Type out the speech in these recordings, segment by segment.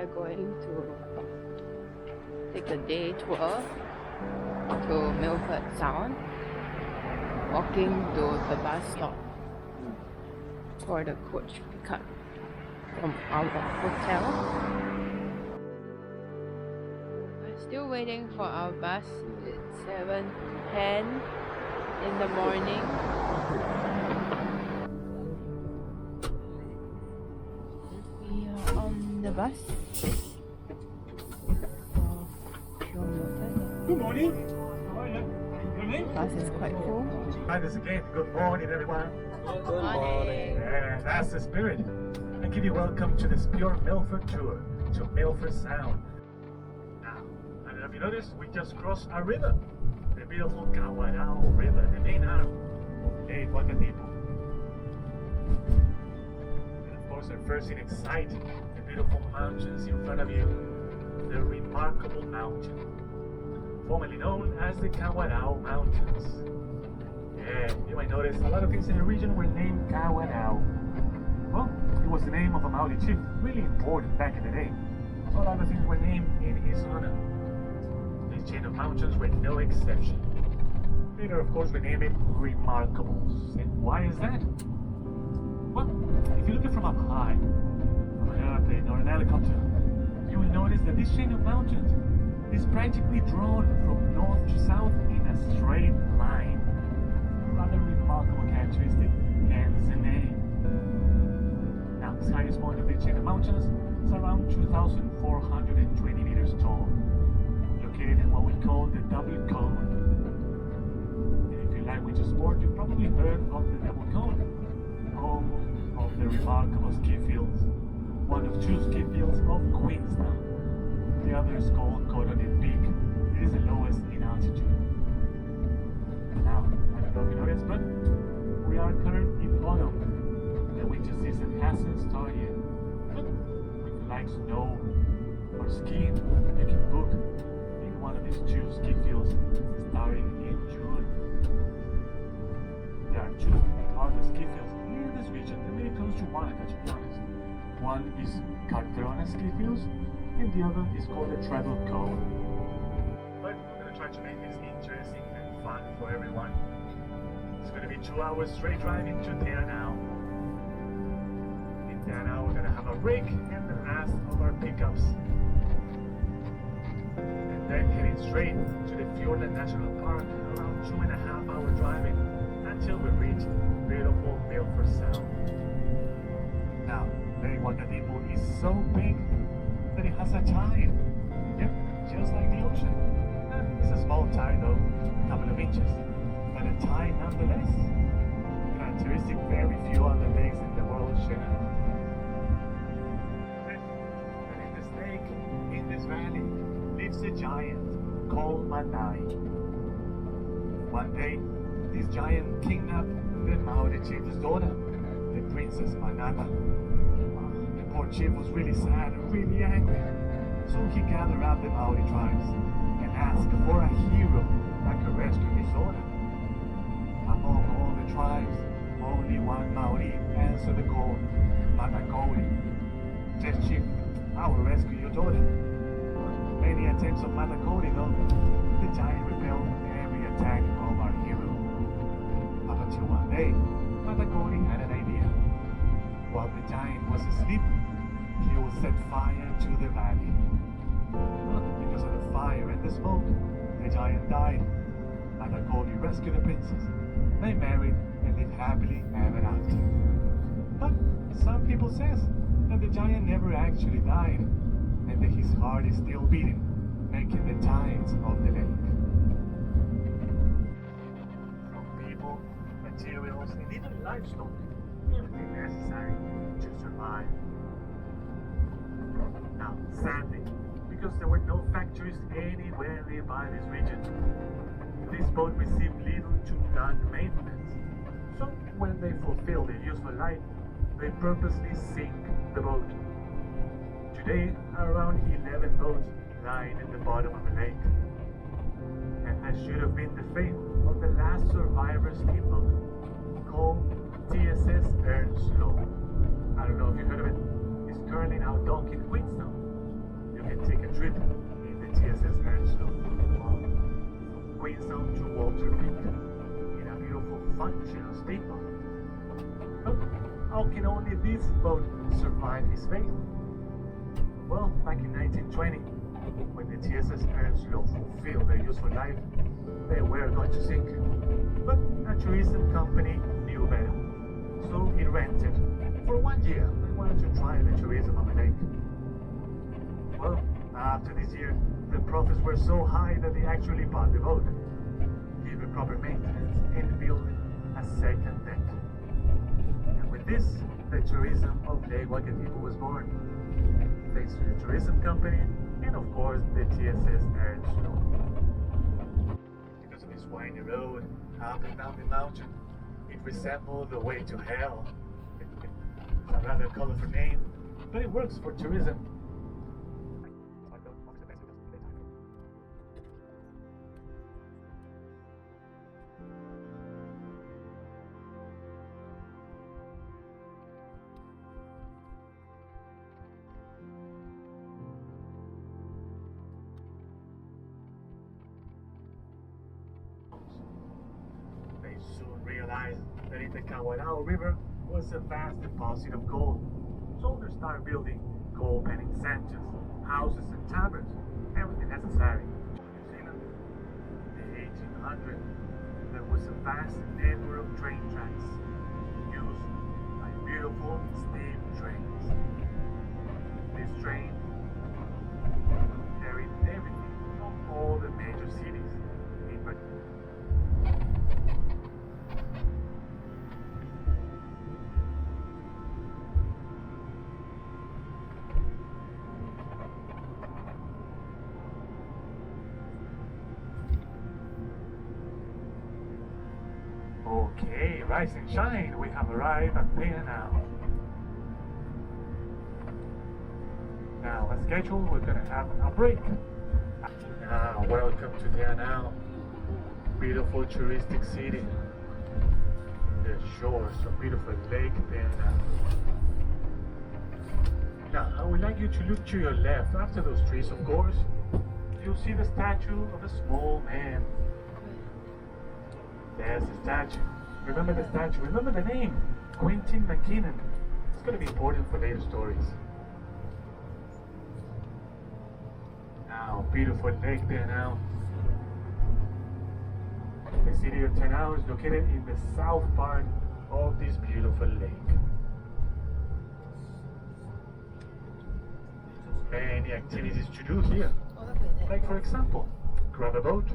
are going to take a day tour to Milford Sound, walking to the bus stop for the coach pickup from our hotel. We're still waiting for our bus. It's 7:10 in the morning. We are on the bus. Good morning. How are you? Your name? Bus is quite full. Hi, this again. Good morning, everyone. Good morning. Yeah, that's the spirit. I give you welcome to this pure Milford tour to Milford Sound. Now, I don't know if you noticed, we just crossed a river. The beautiful Gallagher River, the main arm of Lake Wakatipu. And of course, our first in sight, the beautiful mountains in front of you. The remarkable mountain, formerly known as the Kawarau Mountains. Yeah, you might notice a lot of things in the region were named Kawarau. Well, it was the name of a Maori chief, really important back in the day. So a lot of things were named in his honor. This chain of mountains were no exception. Later, of course, we named it Remarkables. And why is that? Well, if you look at it from up high, from an airplane or an helicopter, you will notice that this chain of mountains is practically drawn from north to south in a straight line. A rather remarkable characteristic, hence the name. Now, the highest point of the chain of mountains is around 2,420 meters tall, located in what we call the double cone. And if you like winter sport, you've probably heard of the double cone, home of the remarkable ski fields. One of two ski fields of Queenstown. The other is called Coronel Peak. It is the lowest in altitude. Now, I don't know if you noticed, but we are currently in autumn. The winter season hasn't started yet. But if you like snow or skiing, you can book in one of these two ski fields starting in June. There are two other ski fields in this region. They're really close to Monaco, to be honest. One is Cartrona ski fields, and the other is called the Travel Cone. But we're going to try to make this interesting and fun for everyone. It's going to be 2 hours straight driving to Danau. In Danau, we're going to have a break and the last of our pickups. And then heading straight to the Fjorden National Park, around 2.5 hour driving until we reach beautiful Milford Sound. Now, Lake Wakatipu is so big that it has a tide. Yep, just like the ocean. It's a small tide though, a couple of inches. But a tide nonetheless. Characteristic very few other lakes in the world share. And in this lake, in this valley, lives a giant called Manai. One day, this giant kidnapped the Maori chief's daughter, the Princess Manata. The poor chief was really sad and really angry, so he gathered up the Maori tribes and asked for a hero that could rescue his daughter. Among all the tribes, only one Maori answered the call, Matakori. Yes, chief, I will rescue your daughter. Many attempts of Matakori though, the giant repelled every attack of our hero. Up until one day, Matakori had an idea. While the giant was asleep, he would set fire to the valley. But because of the fire and the smoke, the giant died. Matakori rescued the princess. They married and lived happily ever after. But some people say that the giant never actually died, and that his heart is still beating, making the tides of the lake. From people, materials, and even livestock, everything necessary to survive. Now, sadly, because there were no factories anywhere nearby this region, this boat received little to none maintenance. So, when they fulfill their useful life, they purposely sink the boat. Today, around 11 boats lying in the bottom of the lake. And that should have been the fate of the last survivor steamboat, called TSS Ernst Low. I don't know if you heard of it. It's currently now docked in Queenstown. Queenstown to Walter Peak in a beautiful functional steamboat. But how can only this boat survive his fate? Well, back in 1920, when the TSS Earnshaw fulfilled their useful life, they were going to sink. But a tourism company knew better, so it rented. For 1 year, they wanted to try the tourism on the lake. Well, after this year, the profits were so high that they actually bought the boat, gave it proper maintenance, and built a second deck. And with this, the tourism of Lake Wakatipu was born, thanks to the tourism company and of course the TSS Earnshaw. Because of this windy road up and down the mountain, it resembled the way to hell. It's a rather colorful name, but it works for tourism. They soon realized that in the Kawarau River was a vast deposit of gold. So they started building gold panning centers, houses and taverns, everything necessary. New Zealand, in the 1800s, there was a vast network of train tracks used by beautiful steam trains. This train carried everything from all the major cities. Okay, rise and shine, we have arrived at Now. Now, as scheduled, we're gonna have a break. Now, welcome to Now. Beautiful touristic city. The shores of beautiful Lake Now. Now, I would like you to look to your left. After those trees, of course, you'll see the statue of a small man. There's the statue. Remember the statue. Remember the name. Quentin McKinnon. It's going to be important for later stories. Now, beautiful lake there now. The city of Tenau is located in the south part of this beautiful lake. Many activities to do here. Like for example, grab a boat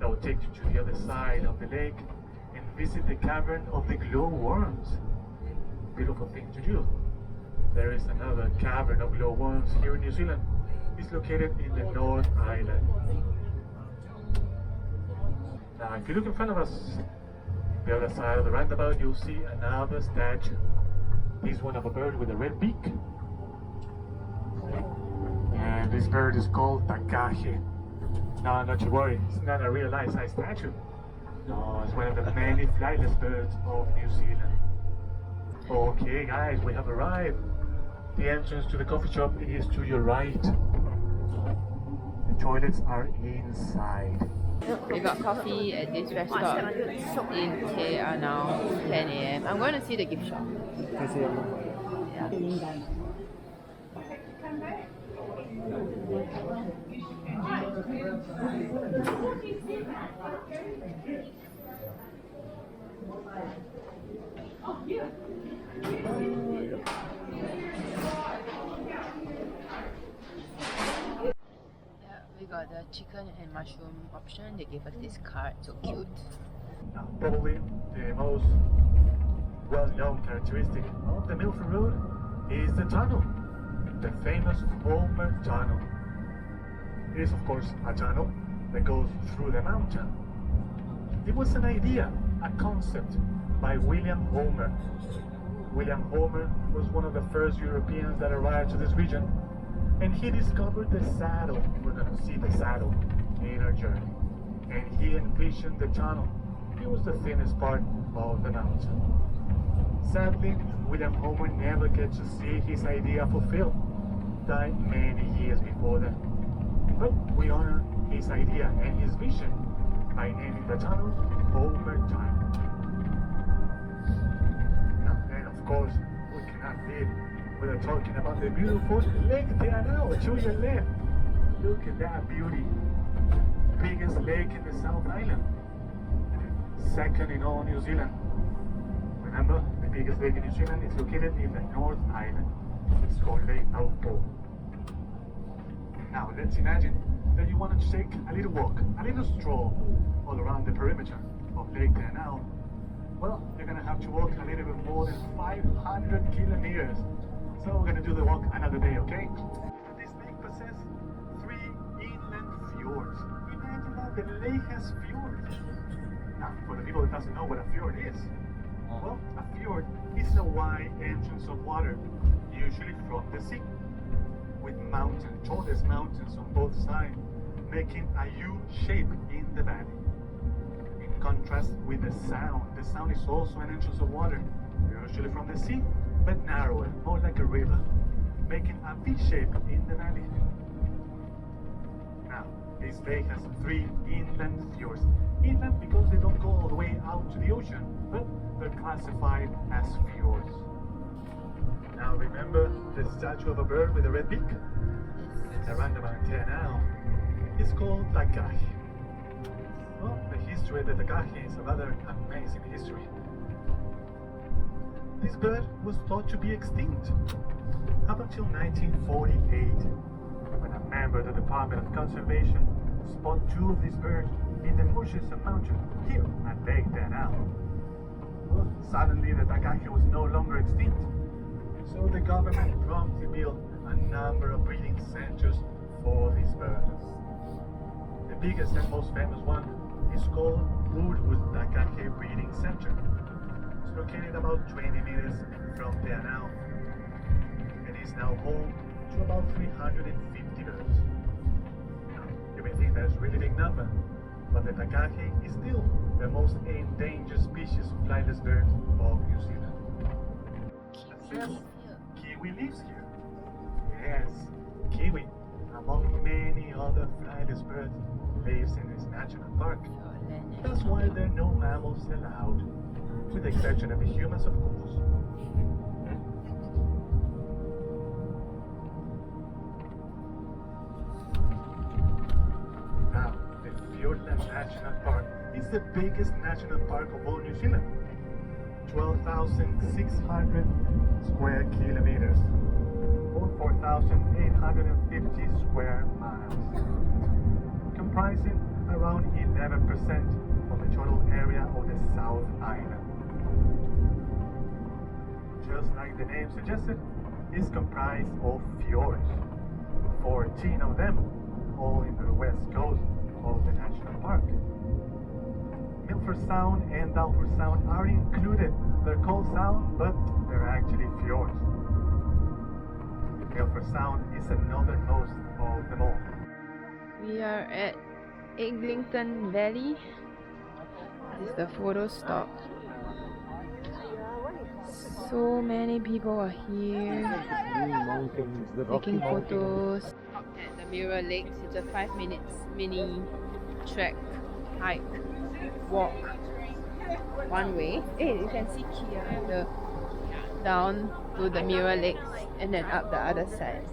that will take you to the other side of the lake and visit the cavern of the glowworms. Beautiful thing to do. There is another cavern of glowworms here in New Zealand. It's located in the North Island. Now, if you look in front of us, the other side of the roundabout, you'll see another statue. This one of a bird with a red beak. And this bird is called Takahe. No, not to worry, it's not a real life-size statue. No, it's one of the many flightless birds of New Zealand. Okay guys, we have arrived. The entrance to the coffee shop is to your right. The toilets are inside. We got coffee at this restaurant in Te Anau, 10 a.m. I'm going to see the gift shop. Yeah. We got the chicken and mushroom option. They gave us this card, so cute. Now, probably the most well-known characteristic of the Milford Road is the tunnel, the famous Homer Tunnel. It is, of course, a tunnel that goes through the mountain. It was an idea, a concept by William Homer. William Homer was one of the first Europeans that arrived to this region, and he discovered the saddle. We're going to see the saddle in our journey. And he envisioned the tunnel. It was the thinnest part of the mountain. Sadly, William Homer never gets to see his idea fulfilled. Died many years before that. But we honor his idea and his vision by naming the tunnel over time. Now then, of course, we cannot live without talking about the beautiful Lake Teanao to your left. Look at that beauty. Biggest lake in the South Island. Second in all New Zealand. Remember, the biggest lake in New Zealand is located in the North Island. It's called Lake Taupo. Now let's imagine that you want to take a little walk, a little stroll all around the perimeter of Lake Teanao. Well, you're going to have to walk a little bit more than 500 kilometers. So we're going to do the walk another day, okay? This lake possesses 3 inland fjords. Imagine that the lake has fjords. Now, for the people that doesn't know what a fjord is, well, a fjord is a wide entrance of water, usually from the sea, with tallest mountains on both sides, making a U shape in the valley. In contrast with the Sound is also an entrance of water, usually from the sea, but narrower, more like a river, making a V shape in the valley. Now, this lake has 3 inland fjords. Inland because they don't go all the way out to the ocean, but they're classified as fjords. Now remember the statue of a bird with a red beak? Around the mountain now. It's called Takahi. Well, the history of the Takahi is a rather amazing history. This bird was thought to be extinct up until 1948, when a member of the Department of Conservation spotted 2 of these birds in the Murchison Mountain here at Lake Teanao. Well, suddenly the Takahi was no longer extinct, so the government promptly built a number of breeding centers for these birds. The biggest and most famous one is called Woodwood Takahi Breeding Center. It's located about 20 meters from Teanao and is now home to about 350 birds. Now, you may think that's a really big number, but the Takahi is still the most endangered species of flightless bird of New Zealand. Kiwi lives here. Yes, kiwi, among many other flightless birds, lives in this national park. That's why there are no mammals allowed, with the exception of the humans, of course. Now, the Fiordland National Park is the biggest national park of all New Zealand. 12,600 square kilometers, or 4,850 square miles, comprising around 11% of the total area of the South Island. Just like the name suggested, it's comprised of fjords, 14 of them, all in the west coast of the national park. Milford Sound and Gallagher Sound are included. They're called sound, but they're actually fjords. Milford Sound is the northernmost of them all. We are at Eglinton Valley. This is the photo stop. So many people are here taking photos. At the Mirror Lakes, it's a 5 minutes mini trek, hike, walk, one way. Hey, you can see Kia down to the Mirror Lakes and then up the other side.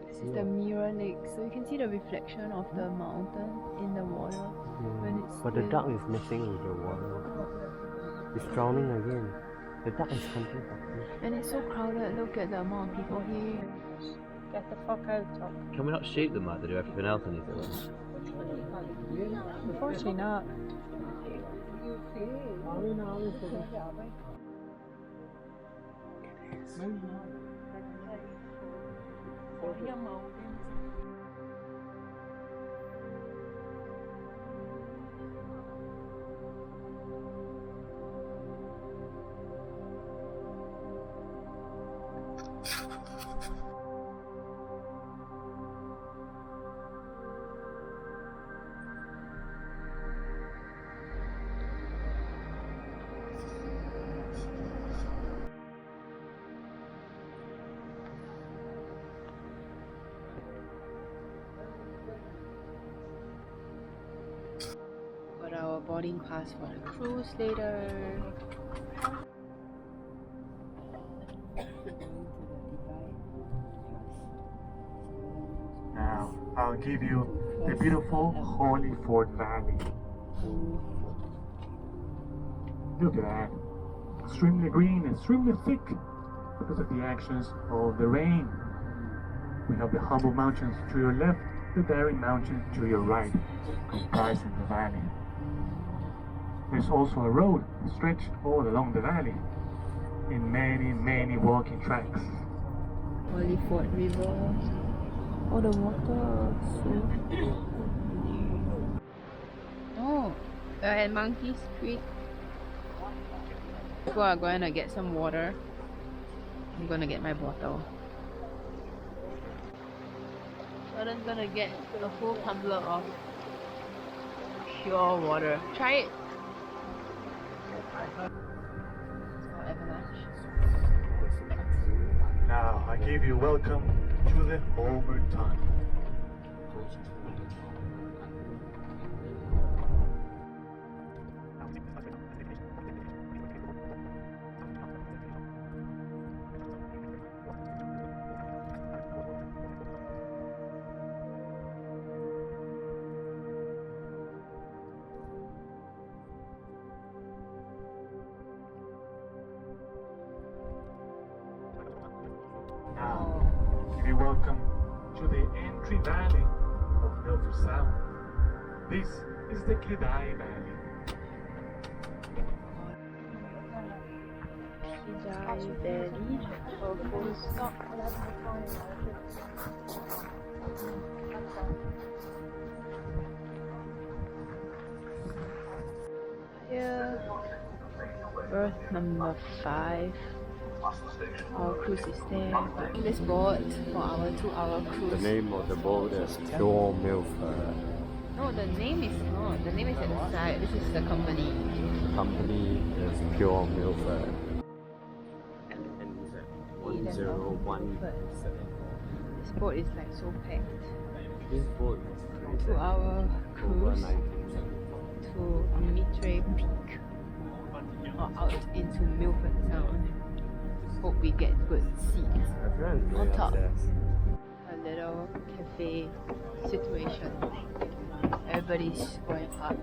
This is the Mirror Lake, so you can see the reflection of the mountain in the water when it's But the still. duck is missing in the water. It's drowning again. The duck is hunting for fish. And it's so crowded. Look at the amount of people here. Get the fuck out, Top. Can we not shoot them like they do everything else in New Zealand? Unfortunately not. boarding pass for the cruise later. Now, I'll give you the beautiful Holy Fort Valley. Look at that. Extremely green, extremely thick because of the actions of the rain. We have the Humble Mountains to your left, the Daring Mountain to your right, comprising the valley. There's also a road stretched all along the valley in many walking tracks. Holy Fort River. Oh, the water. Oh, we're at Monkey Street. So I'm going to get some water. I'm going to get my bottle. Jordan's going to get a full tumbler of pure water. Try it. Now I give you welcome to the Homer Tunnel. Now, give you welcome to the entry valley of Milford Sound. This is the Kidai Valley. Kidai Valley. Oh, full stop. Here, berth number 5. Our cruise is there. This boat for our 2-hour cruise. The name of the boat is Pure Milford. No, the name is not. The name is at the side. This is the company. The company is Pure Milford. And is at 101. This boat is like so packed. This boat is 2-hour over cruise 19. to Mitre Peak or out into Milford Sound. Hope we get good seats on top. A little cafe situation. Everybody's going up.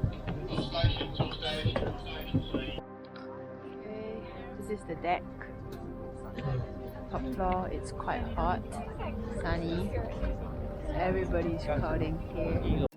Okay, this is the deck. Top floor, it's quite hot, sunny. Everybody's crowding here.